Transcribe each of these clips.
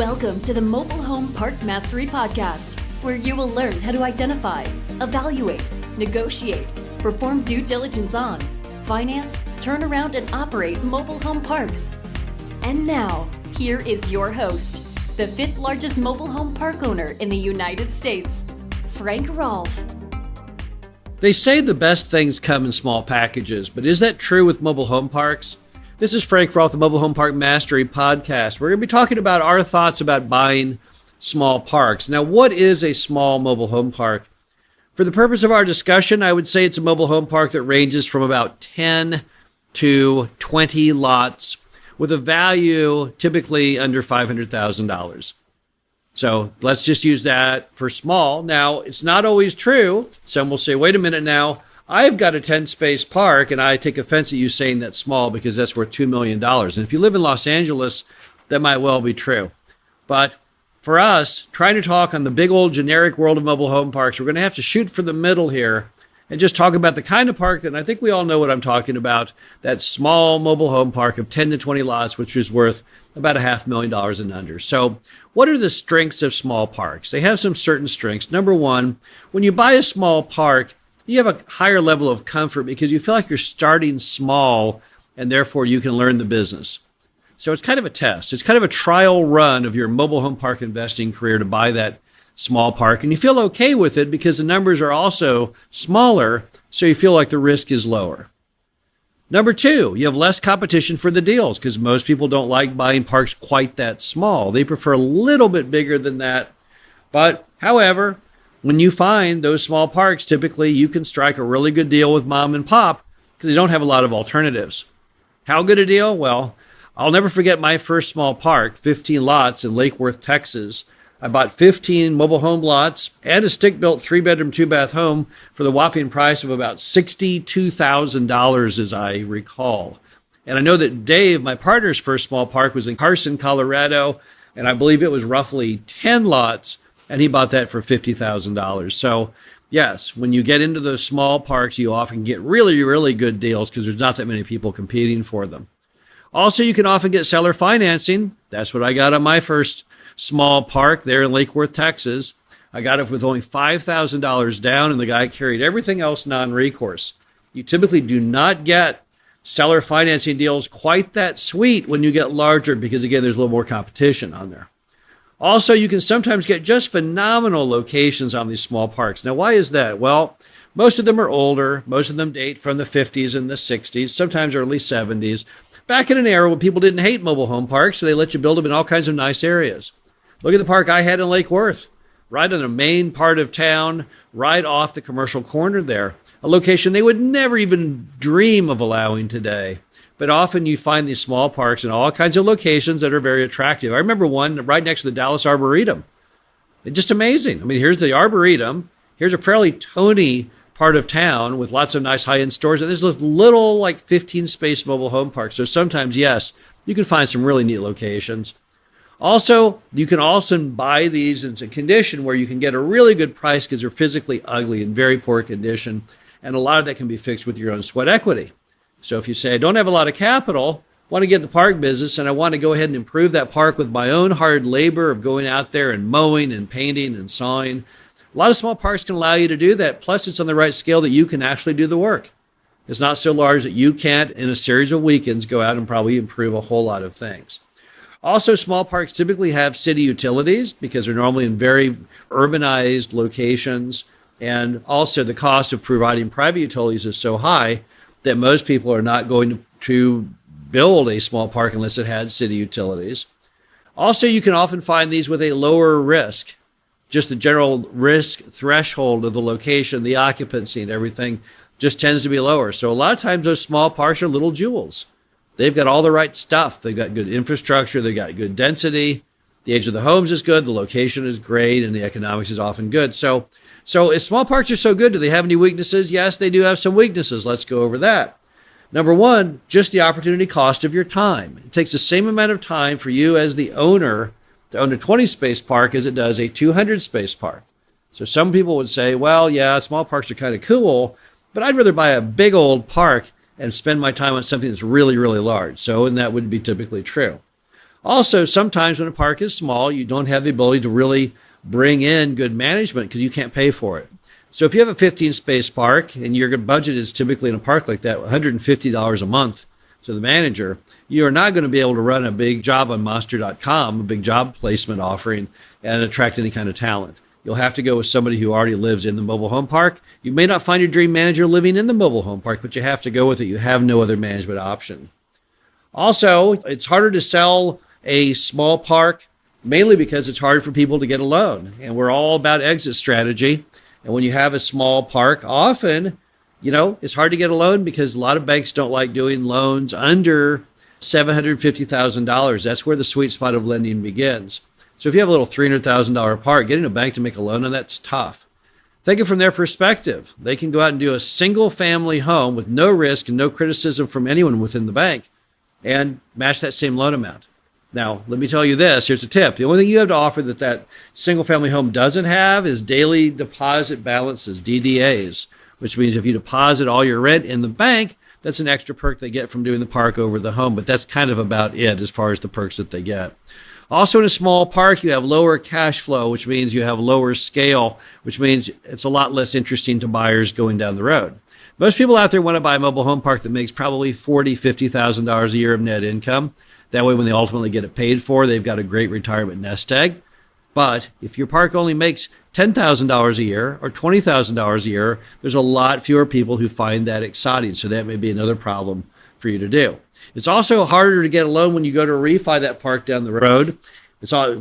Welcome to the Mobile Home Park Mastery Podcast, where you will learn how to identify, evaluate, negotiate, perform due diligence on, finance, turn around, and operate mobile home parks. And now, here is your host, the fifth largest mobile home park owner in the United States, Frank Rolfe. They say the best things come in small packages, but is that true with mobile home parks? This is Frank Rolfe, the Mobile Home Park Mastery Podcast. We're going to be talking about our thoughts about buying small parks. Now, what is a small mobile home park? For the purpose of our discussion, I would say it's a mobile home park that ranges from about 10 to 20 lots with a value typically under $500,000. So let's just use that for small. Now, it's not always true. Some will say, wait a minute now, I've got a 10-space park, and I take offense at you saying that's small because that's worth $2 million. And if you live in Los Angeles, that might well be true. But for us, trying to talk on the big old generic world of mobile home parks, we're going to have to shoot for the middle here and just talk about the kind of park that, and I think we all know what I'm talking about, that small mobile home park of 10 to 20 lots, which is worth about $500,000 and under. So what are the strengths of small parks? They have some certain strengths. Number one, when you buy a small park, you have a higher level of comfort because you feel like you're starting small and therefore you can learn the business. So it's kind of a test. It's kind of a trial run of your mobile home park investing career to buy that small park. And you feel okay with it because the numbers are also smaller, so you feel like the risk is lower. Number two, you have less competition for the deals because most people don't like buying parks quite that small. They prefer a little bit bigger than that. But however, when you find those small parks, typically you can strike a really good deal with mom and pop because they don't have a lot of alternatives. How good a deal? Well, I'll never forget my first small park, 15 lots in Lake Worth, Texas. I bought 15 mobile home lots and a stick-built 3-bedroom, 2-bath home for the whopping price of about $62,000, as I recall. And I know that Dave, my partner's first small park, was in Carson, Colorado, and I believe it was roughly 10 lots, and he bought that for $50,000. So yes, when you get into those small parks, you often get really, really good deals because there's not that many people competing for them. Also, you can often get seller financing. That's what I got on my first small park there in Lake Worth, Texas. I got it with only $5,000 down, and the guy carried everything else non-recourse. You typically do not get seller financing deals quite that sweet when you get larger because, again, there's a little more competition on there. Also, you can sometimes get just phenomenal locations on these small parks. Now, why is that? Well, most of them are older. Most of them date from the 50s and the 60s, sometimes early 70s. Back in an era when people didn't hate mobile home parks, so they let you build them in all kinds of nice areas. Look at the park I had in Lake Worth, right in the main part of town, right off the commercial corner there, a location they would never even dream of allowing today. But often you find these small parks in all kinds of locations that are very attractive. I remember one right next to the Dallas Arboretum. It's just amazing. I mean, here's the Arboretum. Here's a fairly tony part of town with lots of nice high-end stores. And there's this little, like, 15-space mobile home park. So sometimes, yes, you can find some really neat locations. Also, you can also buy these in a condition where you can get a really good price because they're physically ugly in very poor condition. And a lot of that can be fixed with your own sweat equity. So if you say, I don't have a lot of capital, want to get in the park business, and I want to go ahead and improve that park with my own hard labor of going out there and mowing and painting and sawing, a lot of small parks can allow you to do that. Plus, it's on the right scale that you can actually do the work. It's not so large that you can't, in a series of weekends, go out and probably improve a whole lot of things. Also, small parks typically have city utilities because they're normally in very urbanized locations. And also, the cost of providing private utilities is so high that most people are not going to build a small park unless it had city utilities. Also, you can often find these with a lower risk. Just the general risk threshold of the location, the occupancy and everything just tends to be lower. So a lot of times those small parks are little jewels. They've got all the right stuff. They've got good infrastructure. They've got good density. The age of the homes is good. The location is great. And the economics is often good. So if small parks are so good, do they have any weaknesses? Yes, they do have some weaknesses. Let's go over that. Number one, just the opportunity cost of your time. It takes the same amount of time for you as the owner to own a 20-space park as it does a 200-space park. So some people would say, well, yeah, small parks are kind of cool, but I'd rather buy a big old park and spend my time on something that's really, really large. And that would be typically true. Also, sometimes when a park is small, you don't have the ability to really bring in good management because you can't pay for it. So if you have a 15-space park and your budget is typically in a park like that, $150 a month to the manager, you are not going to be able to run a big job on Monster.com, a big job placement offering, and attract any kind of talent. You'll have to go with somebody who already lives in the mobile home park. You may not find your dream manager living in the mobile home park, but you have to go with it. You have no other management option. Also, it's harder to sell a small park, mainly because it's hard for people to get a loan. And we're all about exit strategy. And when you have a small park, often, it's hard to get a loan because a lot of banks don't like doing loans under $750,000. That's where the sweet spot of lending begins. So if you have a little $300,000 park, getting a bank to make a loan on that's tough. Think it from their perspective. They can go out and do a single family home with no risk and no criticism from anyone within the bank and match that same loan amount. Now, let me tell you this. Here's a tip. The only thing you have to offer that single-family home doesn't have is daily deposit balances, DDAs, which means if you deposit all your rent in the bank, that's an extra perk they get from doing the park over the home. But that's kind of about it as far as the perks that they get. Also, in a small park, you have lower cash flow, which means you have lower scale, which means it's a lot less interesting to buyers going down the road. Most people out there want to buy a mobile home park that makes probably $40,000, $50,000 a year of net income. That way, when they ultimately get it paid for, they've got a great retirement nest egg. But if your park only makes $10,000 a year or $20,000 a year, there's a lot fewer people who find that exciting. So that may be another problem for you to do. It's also harder to get a loan when you go to refi that park down the road.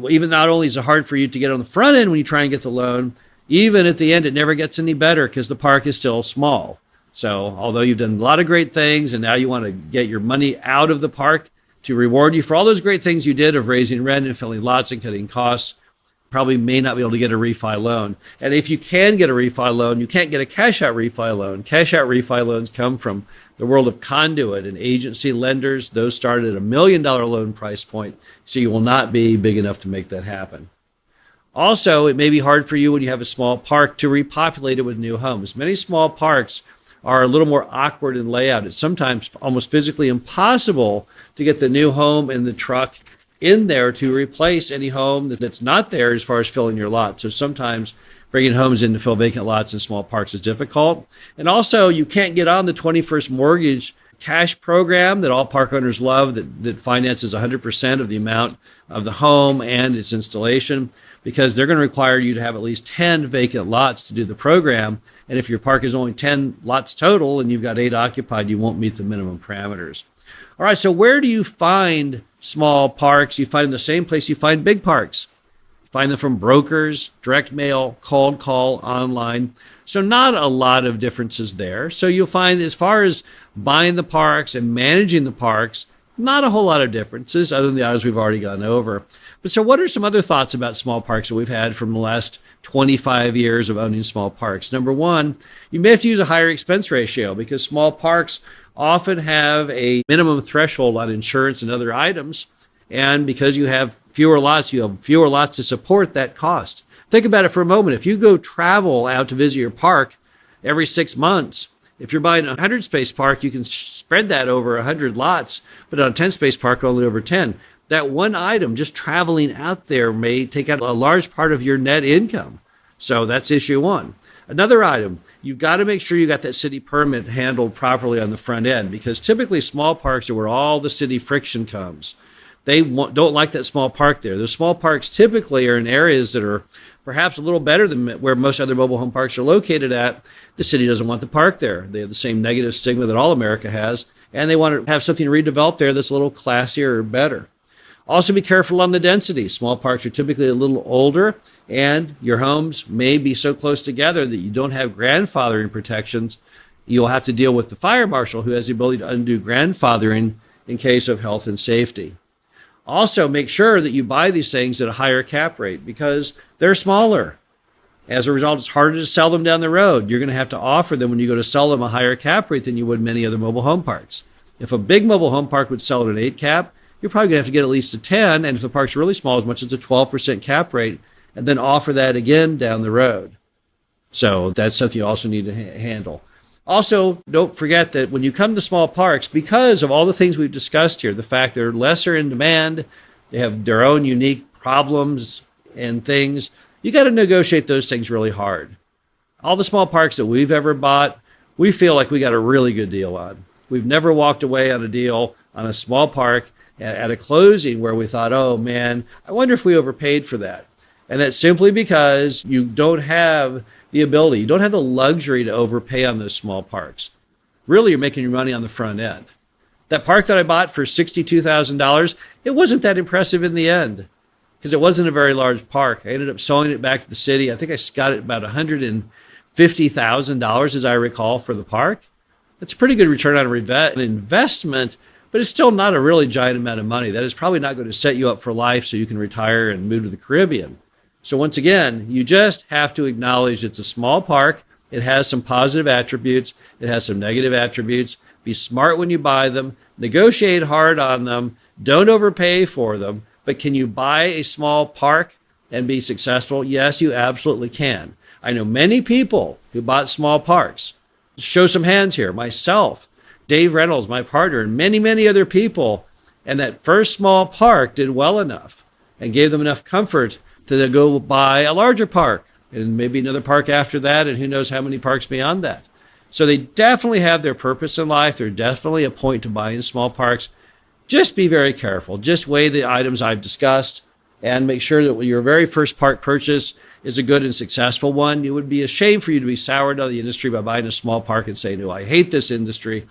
Even not only is it hard for you to get on the front end when you try and get the loan, even at the end, it never gets any better because the park is still small. So although you've done a lot of great things and now you want to get your money out of the park, to reward you for all those great things you did of raising rent and filling lots and cutting costs, probably may not be able to get a refi loan. And if you can get a refi loan, you can't get a cash out refi loan. Cash out refi loans come from the world of conduit and agency lenders. Those start at $1 million loan price point, so you will not be big enough to make that happen. Also, it may be hard for you when you have a small park to repopulate it with new homes. Many small parks are a little more awkward in layout. It's sometimes almost physically impossible to get the new home and the truck in there to replace any home that's not there as far as filling your lot. So sometimes bringing homes in to fill vacant lots in small parks is difficult. And also, you can't get on the 21st Mortgage cash program that all park owners love that finances 100% of the amount of the home and its installation, because they're going to require you to have at least 10 vacant lots to do the program. And if your park is only 10 lots total and you've got 8 occupied, you won't meet the minimum parameters. All right, so where do you find small parks? You find them the same place you find big parks. You find them from brokers, direct mail, cold call, online. So not a lot of differences there. So you'll find as far as buying the parks and managing the parks, not a whole lot of differences other than the items we've already gone over. But so what are some other thoughts about small parks that we've had from the last 25 years of owning small parks? Number one, you may have to use a higher expense ratio because small parks often have a minimum threshold on insurance and other items. And because you have fewer lots, you have fewer lots to support that cost. Think about it for a moment. If you go travel out to visit your park every 6 months, if you're buying a 100-space park, you can spread that over 100 lots, but on a 10-space park, only over 10. That one item, just traveling out there, may take out a large part of your net income. So that's issue one. Another item, you've got to make sure you got that city permit handled properly on the front end, because typically small parks are where all the city friction comes. They don't like that small park there. Those small parks typically are in areas that are perhaps a little better than where most other mobile home parks are located at. The city doesn't want the park there. They have the same negative stigma that all America has, and they want to have something redeveloped there that's a little classier or better. Also, be careful on the density. Small parks are typically a little older, and your homes may be so close together that you don't have grandfathering protections. You'll have to deal with the fire marshal, who has the ability to undo grandfathering in case of health and safety. Also, make sure that you buy these things at a higher cap rate because they're smaller. As a result, it's harder to sell them down the road. You're going to have to offer them when you go to sell them a higher cap rate than you would many other mobile home parks. If a big mobile home park would sell at an 8 cap, you're probably going to have to get at least a 10, and if the park's really small, as much as a 12% cap rate, and then offer that again down the road. So that's something you also need to handle. Also, don't forget that when you come to small parks, because of all the things we've discussed here, the fact they're lesser in demand, They have their own unique problems and things. You got to negotiate those things really hard. All the small parks that we've ever bought, we feel like we got a really good deal on. We've never walked away on a deal on a small park at a closing where we thought, oh man, I wonder if we overpaid for that. And that's simply because you don't have the ability, you don't have the luxury to overpay on those small parks. Really, you're making your money on the front end. That park that I bought for $62,000, it wasn't that impressive in the end because it wasn't a very large park. I ended up selling it back to the city. I think I got it about $150,000, as I recall, for the park. That's a pretty good return on an investment, but it's still not a really giant amount of money. That is probably not going to set you up for life so you can retire and move to the Caribbean. So once again, you just have to acknowledge it's a small park. It has some positive attributes. It has some negative attributes. Be smart when you buy them. Negotiate hard on them. Don't overpay for them. But can you buy a small park and be successful? Yes, you absolutely can. I know many people who bought small parks. Show some hands here. Myself, Dave Reynolds, my partner, and many, many other people. And that first small park did well enough and gave them enough comfort to go buy a larger park and maybe another park after that, and who knows how many parks beyond that. So they definitely have their purpose in life. There's definitely a point to buying small parks. Just be very careful. Just weigh the items I've discussed and make sure that your very first park purchase is a good and successful one. It would be a shame for you to be soured on the industry by buying a small park and saying, no, I hate this industry,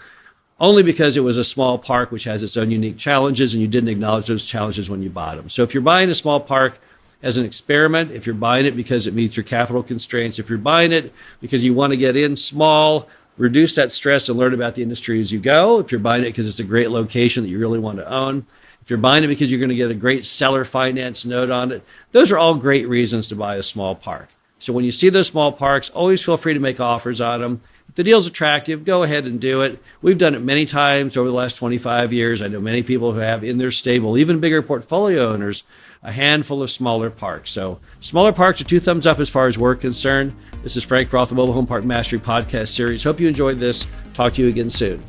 only because it was a small park which has its own unique challenges and you didn't acknowledge those challenges when you bought them. So if you're buying a small park as an experiment, if you're buying it because it meets your capital constraints, if you're buying it because you want to get in small, reduce that stress and learn about the industry as you go, if you're buying it because it's a great location that you really want to own, if you're buying it because you're going to get a great seller finance note on it, those are all great reasons to buy a small park. So when you see those small parks, always feel free to make offers on them. If the deal's attractive, go ahead and do it. We've done it many times over the last 25 years. I know many people who have in their stable, even bigger portfolio owners, a handful of smaller parks. So smaller parks are 2 thumbs up as far as we're concerned. This is Frank Roth, the Mobile Home Park Mastery Podcast Series. Hope you enjoyed this. Talk to you again soon.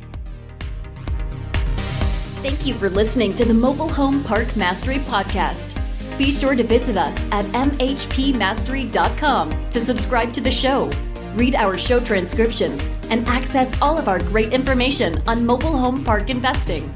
Thank you for listening to the Mobile Home Park Mastery Podcast. Be sure to visit us at mhpmastery.com to subscribe to the show, read our show transcriptions, and access all of our great information on mobile home park investing.